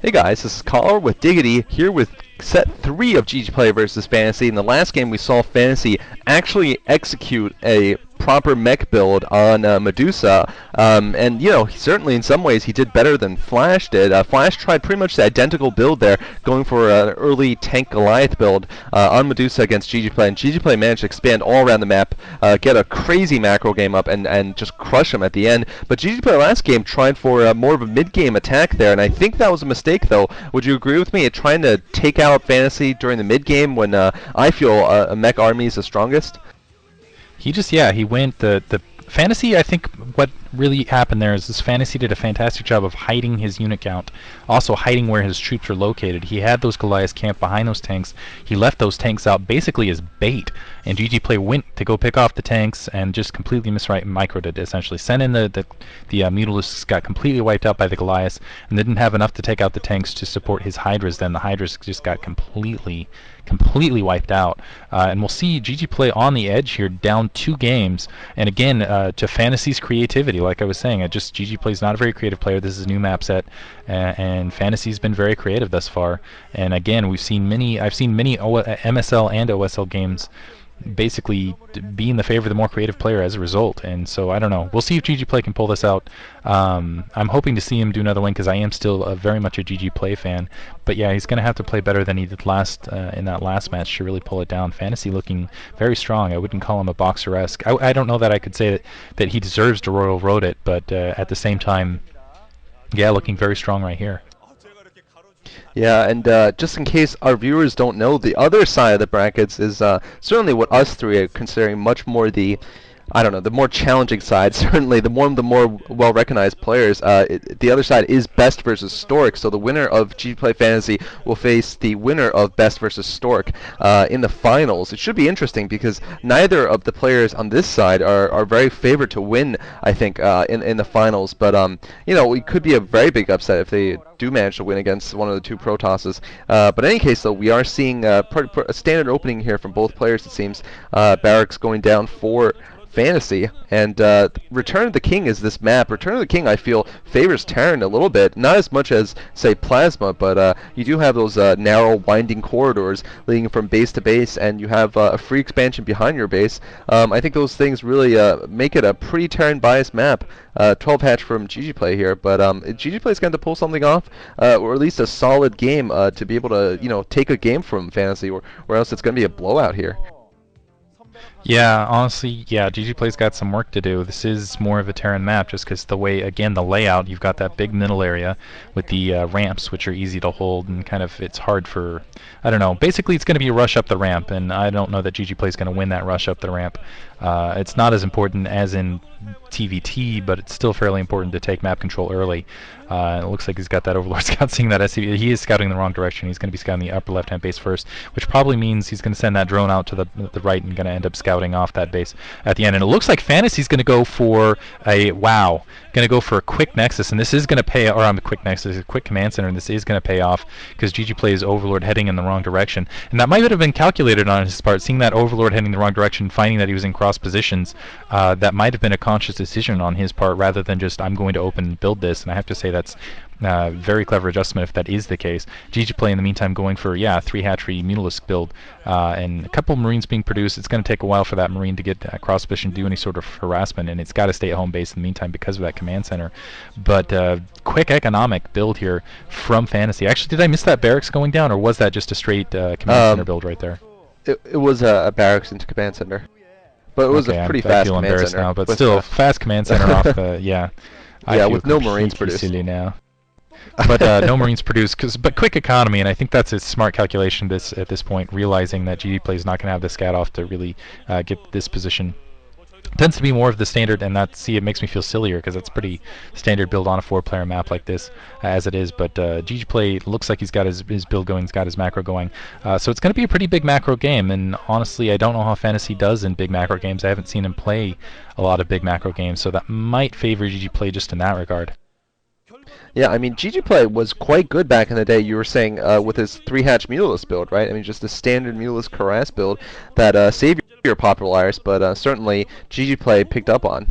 Hey guys, this is Caller with Diggity here with set 3 of GGPlay versus Fantasy. In the last game we saw Fantasy actually execute a proper mech build on Medusa, and you know, certainly in some ways he did better than Flash did. Flash tried pretty much the identical build there, going for an early tank Goliath build on Medusa against GGPlay, and GGPlay managed to expand all around the map, get a crazy macro game up, and just crush him at the end. But GGPlay last game tried for more of a mid-game attack there, and I think that was a mistake though. Would you agree with me at trying to take out Fantasy during the mid-game when I feel a mech army is the strongest? He just, yeah, he went the Fantasy. I think what really happened there is this Fantasy did a fantastic job of hiding his unit count, also hiding where his troops are located. He had those Goliaths camped behind those tanks. He left those tanks out basically as bait, and GGPlay went to go pick off the tanks and just completely microed it, essentially. Sent in the Mutalisks, got completely wiped out by the Goliaths, and didn't have enough to take out the tanks to support his Hydras. Then the Hydras just got completely wiped out. And we'll see GGPlay on the edge here, down 2 games. And again, to Fantasy's creativity, like I was saying, GGPlay's not a very creative player. This is a new map set, and Fantasy's been very creative thus far. And again, I've seen many MSL and OSL games basically be in the favor of the more creative player as a result. And so I don't know. We'll see if GGPlay can pull this out. I'm hoping to see him do another win because I am still very much a GGPlay fan. But yeah, he's going to have to play better than he did in that last match to really pull it down. Fantasy looking very strong. I wouldn't call him a boxer-esque. I don't know that I could say that he deserves to Royal Road it, but at the same time, yeah, looking very strong right here. Yeah, and just in case our viewers don't know, the other side of the brackets is certainly what us three are considering much more the, I don't know, the more challenging side. Certainly, the more well-recognized players. The other side is Best versus Stork. So the winner of GGPlay Fantasy will face the winner of Best versus Stork in the finals. It should be interesting because neither of the players on this side are very favored to win, I think, in the finals. But you know, it could be a very big upset if they do manage to win against one of the 2 Protosses. But in any case, though, we are seeing a standard opening here from both players. It seems Barracks going down for Fantasy, and Return of the King is this map. Return of the King, I feel, favors Terran a little bit, not as much as, say, Plasma, but you do have those narrow, winding corridors leading from base to base, and you have a free expansion behind your base. I think those things really make it a pretty Terran-biased map. 12 hatch from GGPlay here, but GGPlay's going to pull something off, or at least a solid game to be able to, you know, take a game from Fantasy, or else it's going to be a blowout here. Yeah, honestly, yeah, GGPlay's got some work to do. This is more of a Terran map just because the way, again, the layout, you've got that big middle area with the ramps, which are easy to hold, and kind of, it's hard for, I don't know, basically it's going to be a rush up the ramp, and I don't know that GGPlay's going to win that rush up the ramp. It's not as important as in TVT, but it's still fairly important to take map control early. It looks like he's got that Overlord Scout seeing that SCV. He is scouting the wrong direction. He's going to be scouting the upper left-hand base first, which probably means he's going to send that drone out to the right and going to end up scouting off that base at the end. And it looks like Fantasy's going to go for a going to go for a quick Nexus, and this is going to pay, or a quick Nexus, a quick command center, and this is going to pay off because GGPlay is Overlord heading in the wrong direction. And that might have been calculated on his part, seeing that Overlord heading the wrong direction, finding that he was in cross positions. That might have been a conscious decision on his part rather than just, I'm going to open and build this. And I have to say that's very clever adjustment if that is the case. GGPlay in the meantime going for, yeah, 3 hatchery Mutalisk build, and a couple Marines being produced. It's going to take a while for that Marine to get cross position, do any sort of harassment, and it's got to stay at home base in the meantime because of that command center. But quick economic build here from Fantasy. Actually, did I miss that barracks going down, or was that just a straight command center build right there? It was a barracks into command center. But it was a pretty fast command center. Now, but still, fast command center off the, yeah. Yeah, with no Marines produced. Silly now. But no Marines produced, but quick economy, and I think that's a smart calculation at this point, realizing that GGPlay is not going to have the scat off to really get this position. Tends to be more of the standard, and it makes me feel sillier because it's pretty standard build on a 4-player map like this as it is. But GGPlay looks like he's got his build going, he's got his macro going. So it's going to be a pretty big macro game, and honestly, I don't know how Fantasy does in big macro games. I haven't seen him play a lot of big macro games, so that might favor GGPlay just in that regard. Yeah, I mean, GGPlay was quite good back in the day, you were saying, with his 3-hatch Mutalisk build, right? I mean, just a standard Mutalisk Harass build that Savior popularized, but certainly GGPlay picked up on.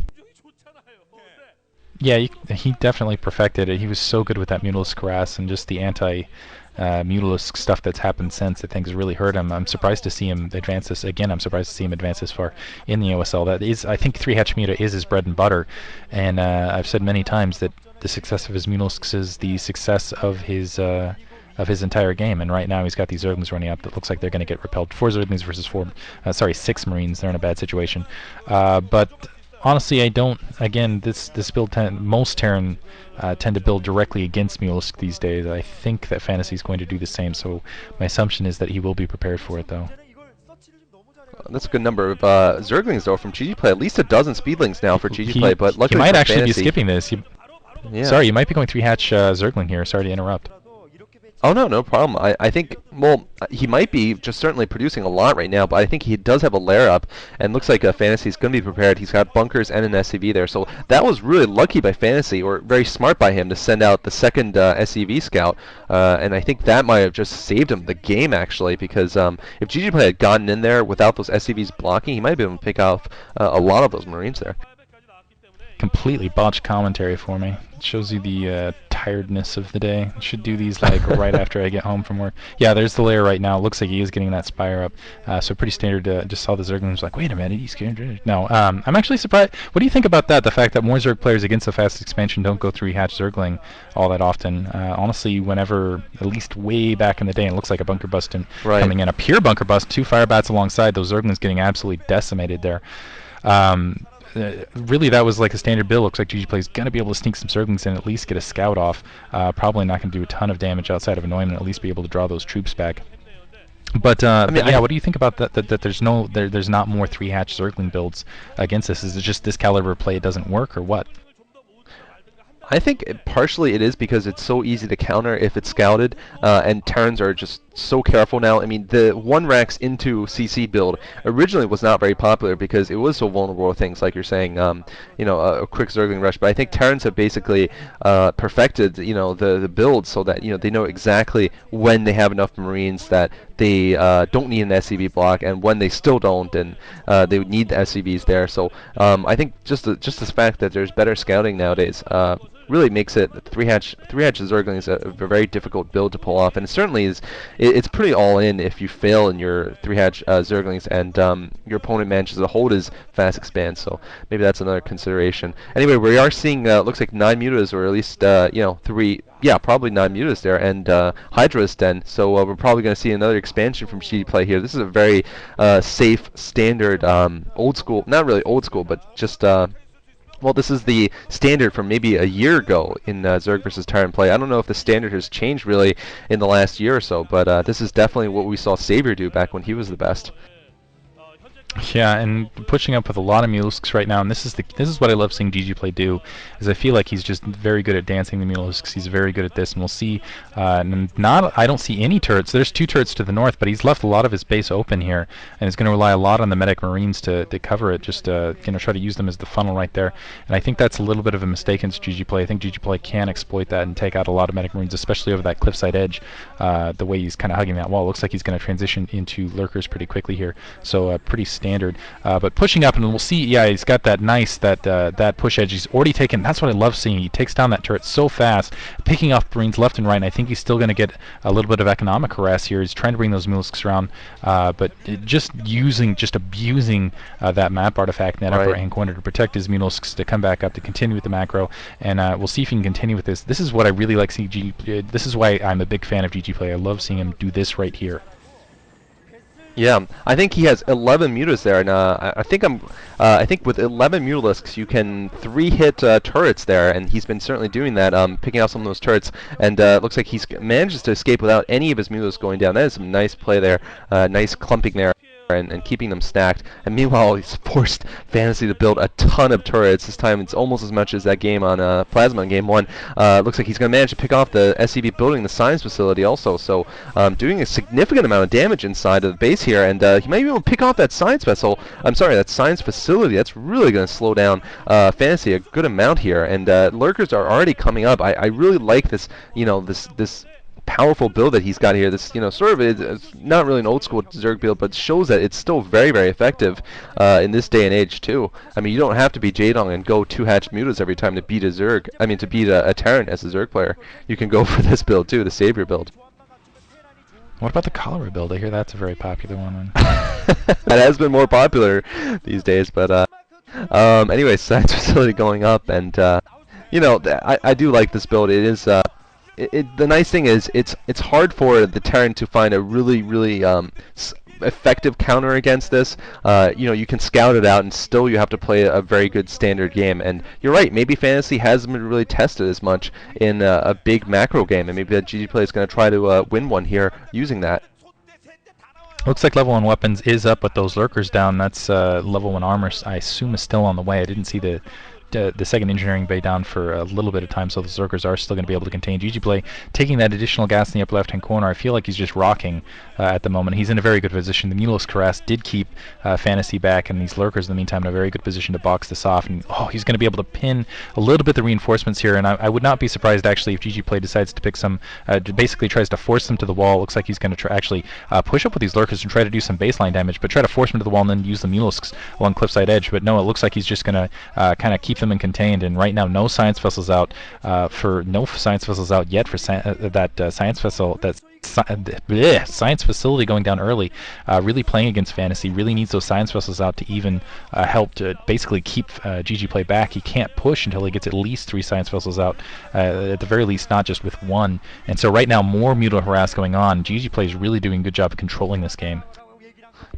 Yeah, he definitely perfected it. He was so good with that Mutalisk Harass and just the Mutalisk stuff that's happened since. I think has really hurt him. I'm surprised to see him advance this again. I'm surprised to see him advance this far in the OSL. That is, I think, three-hatch Muta is his bread and butter, and I've said many times that the success of his Mutalisks is the success of his entire game. And right now he's got these Zerglings running up that looks like they're going to get repelled. 4 Zerglings versus 6 Marines. They're in a bad situation, but honestly, I don't. Again, this build most Terran tend to build directly against Mutalisk these days. I think that Fantasy's going to do the same. So my assumption is that he will be prepared for it, though. That's a good number of Zerglings though from GGPlay. At least a dozen Speedlings now for GGPlay, but He luckily might for actually be Fantasy, skipping this. yeah. Sorry, you might be going 3-hatch Zergling here. Sorry to interrupt. Oh no, no problem. I think, well, he might be just certainly producing a lot right now, but I think he does have a lair up, and looks like Fantasy's going to be prepared. He's got bunkers and an SCV there, so that was really lucky by Fantasy, or very smart by him to send out the second SCV scout, and I think that might have just saved him the game actually, because if GGPlay had gotten in there without those SCVs blocking, he might have been able to pick off a lot of those Marines there. Completely botched commentary for me. It shows you the tiredness of the day. I should do these like right after I get home from work. Yeah, there's the layer right now. Looks like he is getting that Spire up. So pretty standard. Just saw the Zerglings like, wait a minute, he's scared. No, I'm actually surprised. What do you think about that? The fact that more Zerg players against the fast expansion don't go 3-hatch Zergling all that often. Honestly, whenever, at least way back in the day, and it looks like a bunker bust coming in. A pure bunker bust, 2 fire bats alongside, those Zerglings getting absolutely decimated there. Really, that was like a standard build. Looks like GGPlay's going to be able to sneak some Zerglings in, at least get a scout off. Probably not going to do a ton of damage outside of annoyment, at least be able to draw those troops back. But yeah, what do you think about that? That there's not more 3-hatch Zergling builds against this? Is it just this caliber play doesn't work, or what? I think partially it is because it's so easy to counter if it's scouted, and Terrans are just so careful now. I mean, the 1-Rax into CC build originally was not very popular because it was so vulnerable to things like you're saying, you know, a quick Zergling rush. But I think Terrans have basically perfected, you know, the build so that, you know, they know exactly when they have enough Marines that they don't need an SCV block, and when they still don't, and they would need the SCVs there. So I think just the fact that there's better scouting nowadays really makes it 3-hatch Zergling is a very difficult build to pull off, and it certainly is. It's pretty all in if you fail in your 3-hatch Zerglings and your opponent manages to hold his fast expand. So maybe that's another consideration. Anyway, we are seeing looks like 9 mutas, or at least you know, 3. Yeah, probably 9 mutas there, and Hydra's Den. So we're probably going to see another expansion from GGPlay here. This is a very safe, standard, old school, not really old school, but just well, this is the standard from maybe a year ago in Zerg versus Terran play. I don't know if the standard has changed really in the last year or so, but this is definitely what we saw Savior do back when he was the best. Yeah, and pushing up with a lot of Mutalisks right now, and this is what I love seeing GGPlay do, is I feel like he's just very good at dancing the Mutalisks. He's very good at this, and we'll see. I don't see any turrets. There's 2 turrets to the north, but he's left a lot of his base open here, and he's going to rely a lot on the medic Marines to cover it. Just you know, try to use them as the funnel right there. And I think that's a little bit of a mistake against GGPlay. I think GGPlay can exploit that and take out a lot of medic Marines, especially over that cliffside edge. The way he's kind of hugging that wall, looks like he's going to transition into lurkers pretty quickly here. So pretty standard. But pushing up, and we'll see. Yeah, he's got that nice that push edge. He's already taken. That's what I love seeing. He takes down that turret so fast, picking off Marines left and right. And I think he's still going to get a little bit of economic harass here. He's trying to bring those Mutalisks around, but just abusing that map artifact in that upper hand corner to protect his Mutalisks to come back up to continue with the macro. And we'll see if he can continue with this. This is what I really like seeing. This is why I'm a big fan of GGPlay. I love seeing him do this right here. Yeah, I think he has 11 mutas there, and I think with 11 mutalisks you can 3-hit turrets there, and he's been certainly doing that, picking out some of those turrets, and it looks like he's manages to escape without any of his mutalisks going down. That is some nice play there, nice clumping there. And keeping them stacked, and meanwhile he's forced Fantasy to build a ton of turrets. This time it's almost as much as that game on Plasma in Game 1. Looks like he's going to manage to pick off the SCV building the science facility also, so doing a significant amount of damage inside of the base here, and he might be able to pick off that science vessel. I'm sorry, that science facility. That's really going to slow down Fantasy a good amount here, and lurkers are already coming up. I really like this, you know, this powerful build that he's got here. This, sort of it's not really an old school Zerg build, but shows that it's still very, very effective in this day and age too. I mean, you don't have to be Jaedong and go 2-hatched mutas every time to beat a Zerg. I mean, to beat a Terran as a Zerg player. You can go for this build too, the Savior build. What about the cholera build? I hear that's a very popular one. That has been more popular these days, but anyway, science facility going up, and I do like this build. It is the nice thing is it's hard for the Terran to find a really effective counter against this. You can scout it out, and still you have to play a very good standard game. And you're right, maybe Fantasy hasn't been really tested as much in a big macro game, and maybe that GGPlay is going to try to win one here using that. Looks like level 1 weapons is up, but those lurkers down. That's level 1 armor, I assume, is still on the way. I didn't see the second engineering bay down for a little bit of time, so the Zerkers are still going to be able to contain. GGPlay taking that additional gas in the upper left-hand corner. I feel like he's just rocking at the moment. He's in a very good position. The Mutalisk Harass did keep Fantasy back, and these Lurkers in the meantime in a very good position to box this off. And he's going to be able to pin a little bit the reinforcements here, and I would not be surprised actually if GGPlay decides to pick some, basically tries to force them to the wall. Looks like he's going to actually push up with these Lurkers and try to do some baseline damage, but try to force them to the wall and then use the Mutalisks along cliffside edge. But no, it looks like he's just going to kind of keep them contained. And right now, no science vessels out yet for that science vessel. That science facility going down early. Really playing against Fantasy. Really needs those science vessels out to even help to basically keep GGPlay back. He can't push until he gets at least 3 science vessels out. At the very least, not just with 1. And so right now, more Mutal Harass going on. GGPlay is really doing a good job of controlling this game.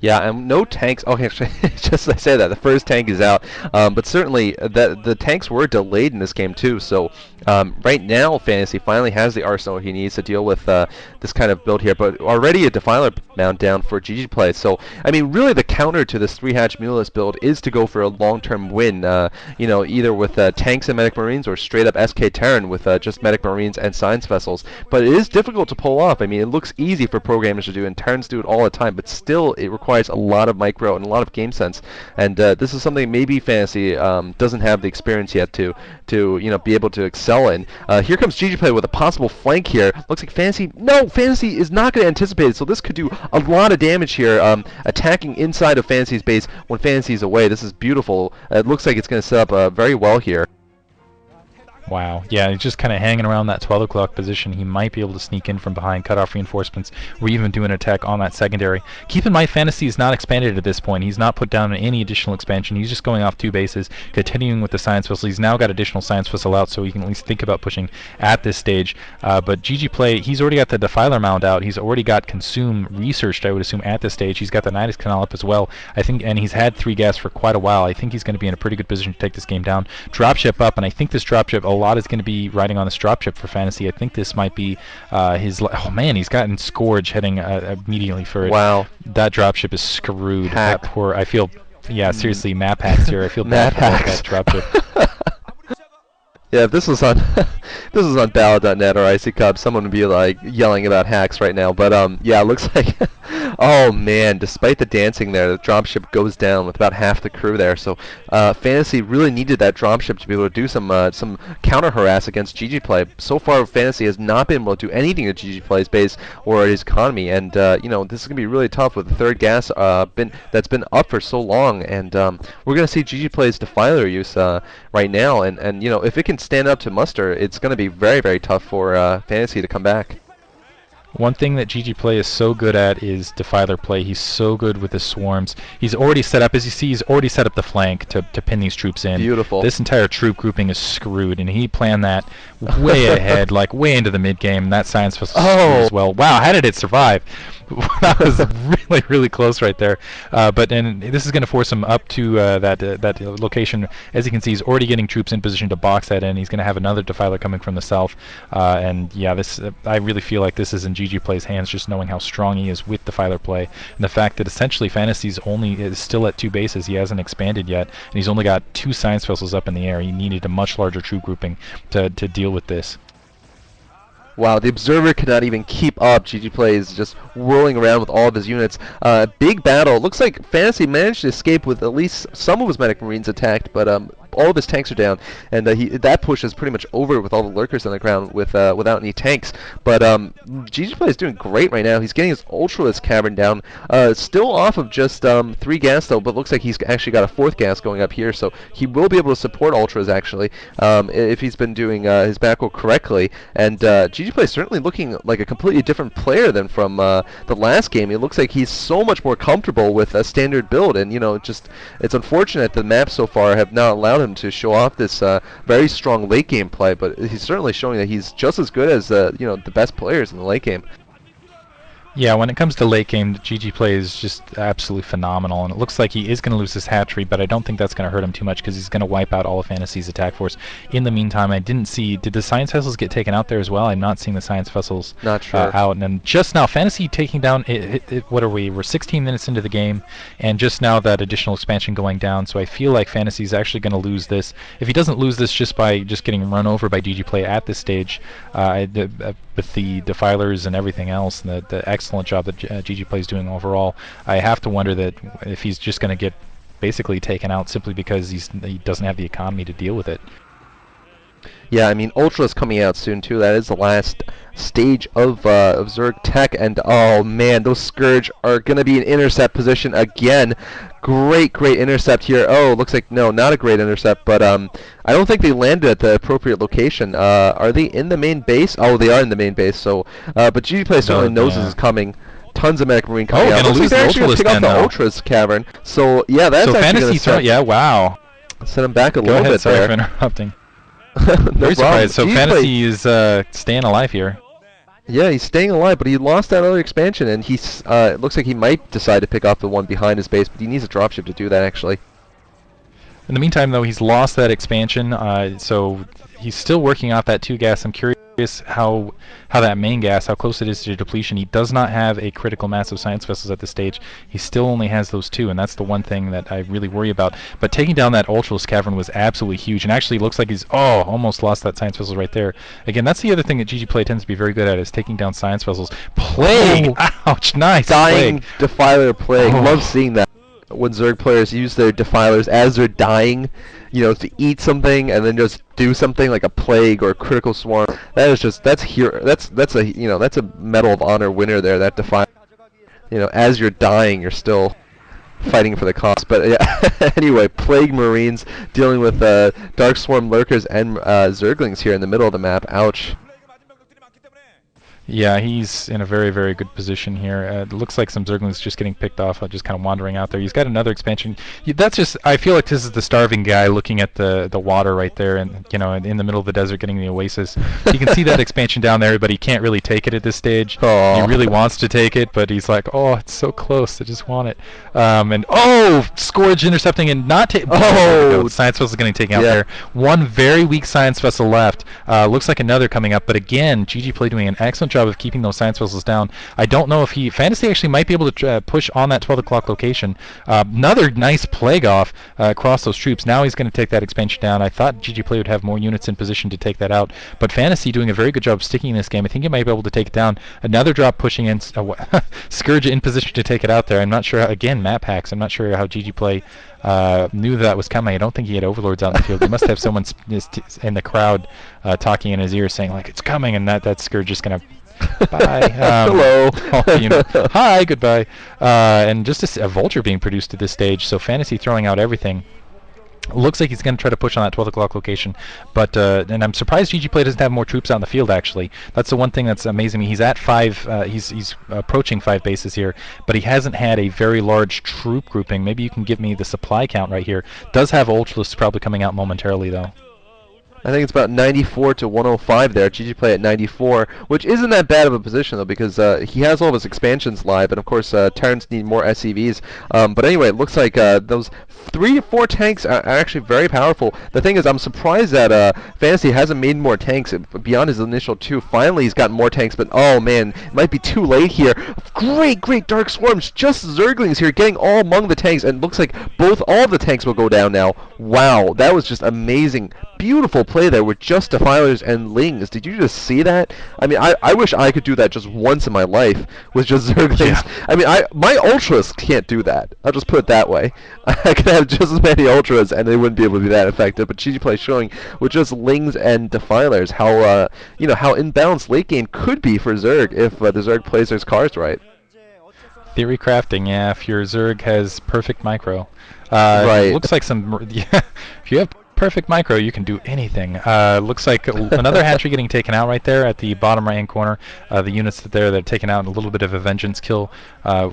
Yeah, and no tanks. Okay, just as I say that, the first tank is out. But certainly, the tanks were delayed in this game too. So right now, Fantasy finally has the arsenal he needs to deal with this kind of build here. But already a Defiler mount down for GGPlay. So I mean, really, the counter to this 3-hatch Mutalist build is to go for a long-term win. Either with tanks and Medic Marines or straight up SK Terran with just Medic Marines and Science Vessels. But it is difficult to pull off. I mean, it looks easy for programmers to do, and Terrans do it all the time. But still, it requires a lot of micro and a lot of game sense, and this is something maybe Fantasy doesn't have the experience yet to be able to excel in. Here comes GGPlay with a possible flank here. Looks like Fantasy is not going to anticipate it, so this could do a lot of damage here, attacking inside of Fantasy's base when Fantasy's away. This is beautiful. It looks like it's going to set up very well here. Wow. Yeah, he's just kind of hanging around that 12 o'clock position. He might be able to sneak in from behind, cut off reinforcements, or even do an attack on that secondary. Keep in mind, Fantasy is not expanded at this point. He's not put down any additional expansion. He's just going off 2 bases, continuing with the Science Vessel. He's now got additional Science Vessel out, so he can at least think about pushing at this stage. But GGPlay, he's already got the Defiler Mound out. He's already got Consume researched, I would assume, at this stage. He's got the Nidus Canal up as well. I think, and he's had 3 gas for quite a while. I think he's going to be in a pretty good position to take this game down. Dropship up, and I think this dropship, a lot is going to be riding on this dropship for Fantasy. I think this might be his... Oh man, he's gotten Scourge heading immediately for it. Wow. That dropship is screwed. Hack. That poor... I feel... Yeah, seriously, map hacks here. I feel bad for that dropship. Yeah, if this was on Ballad.net or Icy Cup, someone would be like yelling about hacks right now. But yeah, it looks like, oh man, despite the dancing there, the dropship goes down with about half the crew there. So Fantasy really needed that dropship to be able to do some counter harass against GGPlay. So far, Fantasy has not been able to do anything to GGPlay's base or his economy, and this is gonna be really tough with the 3rd gas that's been up for so long. And we're gonna see GGPlay's Defiler use right now, and if it can stand up to muster, it's going to be very, very tough for Fantasy to come back. One thing that GGPlay is so good at is Defiler play. He's so good with his swarms. He's already set up, as you see, he's already set up the flank to pin these troops in. Beautiful. This entire troop grouping is screwed, and he planned that way ahead, like way into the mid-game. That science was screwed as well. Wow, how did it survive? That was really, really close right there. But this is going to force him up to that location. As you can see, he's already getting troops in position to box that in. He's going to have another Defiler coming from the south. And yeah, this I really feel like this is in GGPlay's hands, just knowing how strong he is with Defiler play. And the fact that essentially Fantasy's is still at 2 bases. He hasn't expanded yet. And he's only got 2 science vessels up in the air. He needed a much larger troop grouping to deal with this. Wow, the Observer could not even keep up. GGPlay is just whirling around with all of his units. Big battle. Looks like Fantasy managed to escape with at least some of his Medic Marines attacked, but all of his tanks are down, and that push is pretty much over with all the lurkers on the ground without any tanks. But GGPlay is doing great right now. He's getting his Ultralisk Cavern down, still off of just 3 gas though, but looks like he's actually got a 4th gas going up here, so he will be able to support Ultras actually if he's been doing his back row correctly. And GGPlay is certainly looking like a completely different player than from the last game. It looks like he's so much more comfortable with a standard build, and it's unfortunate the maps so far have not allowed him to show off this very strong late game play, but he's certainly showing that he's just as good as the best players in the late game. Yeah, when it comes to late game, GGPlay is just absolutely phenomenal, and it looks like he is going to lose his hatchery, but I don't think that's going to hurt him too much because he's going to wipe out all of Fantasy's attack force. In the meantime, I didn't see, did the Science Vessels get taken out there as well? I'm not seeing the Science Vessels out, and then just now, Fantasy taking down, what are we? We're 16 minutes into the game, and just now that additional expansion going down, so I feel like Fantasy's actually going to lose this. If he doesn't lose this just by getting run over by GGPlay at this stage, with the defilers and everything else, and the excellent job that GGPlay is doing overall, I have to wonder that if he's just going to get basically taken out simply because he doesn't have the economy to deal with it. Yeah, I mean, Ultra's coming out soon too. That is the last stage of Zerg Tech, and oh man, those Scourge are going to be in intercept position again. Great intercept here. Oh, looks like, no, not a great intercept, but I don't think they landed at the appropriate location. Are they in the main base? Oh, they are in the main base, so, but GGPlay certainly knows this is coming. Tons of Medic Marine coming out. Gonna lose they're the actually going to pick off the Ultras Cavern, so yeah, that's actually going to yeah, wow. Set him back a little bit sorry there. for interrupting. No Very surprised. So GGPlay Fantasy is staying alive here. Yeah, he's staying alive, but he lost that other expansion, and he's it looks like he might decide to pick off the one behind his base, but he needs a dropship to do that, actually. In the meantime, though, he's lost that expansion, so he's still working off that 2 gas. I'm curious how that main gas, how close it is to depletion. He does not have a critical mass of Science Vessels at this stage. He still only has those 2, and that's the one thing that I really worry about. But taking down that Ultralisk Cavern was absolutely huge, and actually looks like he's, almost lost that Science Vessels right there. Again, that's the other thing that GGPlay tends to be very good at, is taking down Science Vessels. Plague! Ouch, nice! Dying Plague. Defiler Plague. Love seeing that. When Zerg players use their Defilers as they're dying, to eat something and then just do something like a Plague or a Critical Swarm. That is just, that's a Medal of Honor winner there, that Defiler. As you're dying, you're still fighting for the cause. But yeah, anyway, Plague Marines dealing with Dark Swarm Lurkers and Zerglings here in the middle of the map. Ouch. Yeah, he's in a very good position here. It looks like some Zerglings just getting picked off, just kind of wandering out there. He's got another expansion. That's just, I feel like this is the starving guy looking at the water right there, and in the middle of the desert getting the oasis. You can see that expansion down there, but he can't really take it at this stage. Aww. He really wants to take it, but he's like, oh, it's so close, I just want it. Scourge intercepting and not taking. Science Vessel getting taken out there. One very weak Science Vessel left. Looks like another coming up, but again, GGPlay doing an excellent job of keeping those Science Vessels down. I don't know if Fantasy actually might be able to push on that 12 o'clock location. Another nice Plague off across those troops. Now he's going to take that expansion down. I thought GGPlay would have more units in position to take that out, but Fantasy doing a very good job sticking in this game. I think he might be able to take it down. Another drop pushing in, Scourge in position to take it out there. I'm not sure, again, map hacks. I'm not sure how GGPlay knew that was coming. I don't think he had overlords out in the field. He must have someone in the crowd talking in his ear saying, like, it's coming, and that Scourge just going to bye. Hello. Hi, goodbye. And just a Vulture being produced at this stage, so Fantasy throwing out everything. Looks like he's going to try to push on that 12 o'clock location, but and I'm surprised GGPlay doesn't have more troops out in the field. Actually, that's the one thing that's amazing me. He's at 5. He's approaching 5 bases here, but he hasn't had a very large troop grouping. Maybe you can give me the supply count right here. Does have Ultralisk probably coming out momentarily though. I think it's about 94 to 105 there. GGPlay at 94, which isn't that bad of a position though, because he has all of his expansions live, and of course Terrans need more SCVs. But anyway, it looks like those 3 to 4 tanks are actually very powerful. The thing is, I'm surprised that Fantasy hasn't made more tanks beyond his initial 2. Finally, he's got more tanks, but oh man, it might be too late here. Great Dark Swarms, just Zerglings here, getting all among the tanks, and it looks like all of the tanks will go down now. Wow, that was just amazing. beautiful play there with just defilers and lings. Did you just see that? I mean, I wish I could do that just once in my life with just zerglings. Yeah. I mean, my ultras can't do that. I'll just put it that way. I could have just as many ultras and they wouldn't be able to be that effective. But GGPlay showing with just lings and defilers how how imbalanced late game could be for Zerg if the Zerg plays their cards right. Theory crafting, yeah. If your Zerg has perfect micro, Right. looks like some. Yeah, if you have perfect micro, you can do anything. Looks like another hatchery getting taken out right there at the bottom right-hand corner. The units that are taken out, and a little bit of a vengeance kill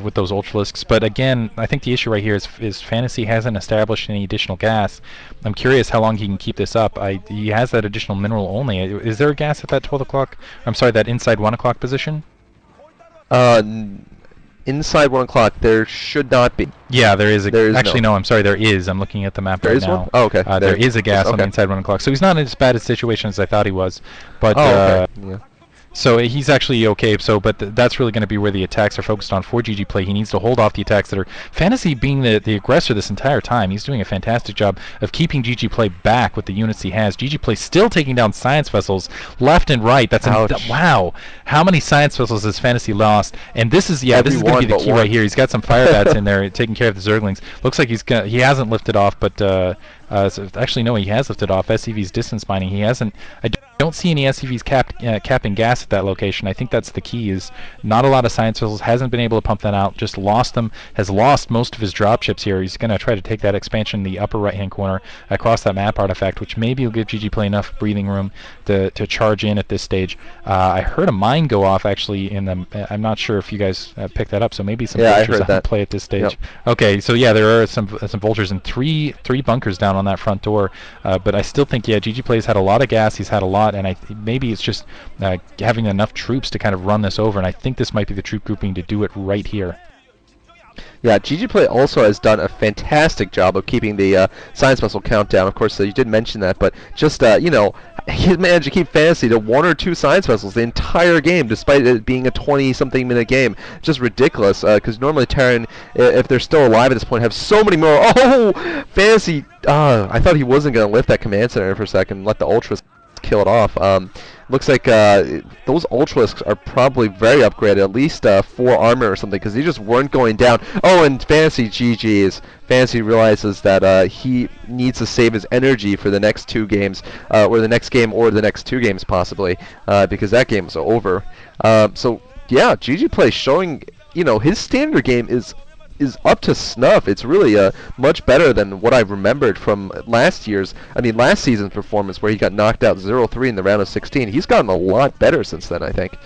with those ultralisks. But again, I think the issue right here is Fantasy hasn't established any additional gas. I'm curious how long he can keep this up. He has that additional mineral only. Is there a gas at that 12 o'clock? I'm sorry, that inside 1 o'clock position? Inside 1 o'clock, there should not be. Yeah, there is. Actually, no. no. I'm sorry. There is. I'm looking at the map There right is now. one? Oh, okay. There is a gas on okay. the inside 1 o'clock. So he's not in as bad a situation as I thought he was. But okay. Yeah. so he's actually okay. So, but that's really going to be where the attacks are focused on for GGPlay. He needs to hold off the attacks that are Fantasy being the aggressor this entire time. He's doing a fantastic job of keeping GGPlay back with the units he has. GGPlay still taking down science vessels left and right. That's wow. How many science vessels has Fantasy lost? And this is this is going to be the key right here. He's got some fire bats in there taking care of the Zerglings. Looks like he hasn't lifted off, but so actually no, he has lifted off. SCV's distance mining. He hasn't. I don't see any SCVs capping gas at that location. I think that's the key. Is not a lot of science vessels. Hasn't been able to pump that out. Just lost them. Has lost most of his dropships here. He's going to try to take that expansion in the upper right-hand corner across that map artifact, which maybe will give GGPlay enough breathing room to charge in at this stage. I heard a mine go off actually in the. I'm not sure if you guys picked that up. So maybe some vultures on play at this stage. Yep. Okay, so yeah, there are some vultures and three bunkers down on that front door. But I still think GGPlay's had a lot of gas. He's had a lot. And maybe it's just having enough troops to kind of run this over, and I think this might be the troop grouping to do it right here. Yeah, GGPlay also has done a fantastic job of keeping the science vessel count down. Of course, you did mention that, but just he managed to keep Fantasy to 1 or 2 science vessels the entire game, despite it being a 20-something minute game. Just ridiculous, because normally Terran, if they're still alive at this point, have so many more. Oh, Fantasy! I thought he wasn't going to lift that command center for a second and let the Ultras kill it off. Looks like those Ultralisks are probably very upgraded, at least 4 armor or something, because they just weren't going down. Oh, and Fantasy GG's. Fantasy realizes that he needs to save his energy for the next 2 games, or the next game, or the next 2 games possibly, because that game is over. So yeah, GGPlay showing, his standard game is up to snuff. It's really much better than what I remembered from last season's performance, where he got knocked out 0-3 in the round of 16. He's gotten a lot better since then, I think.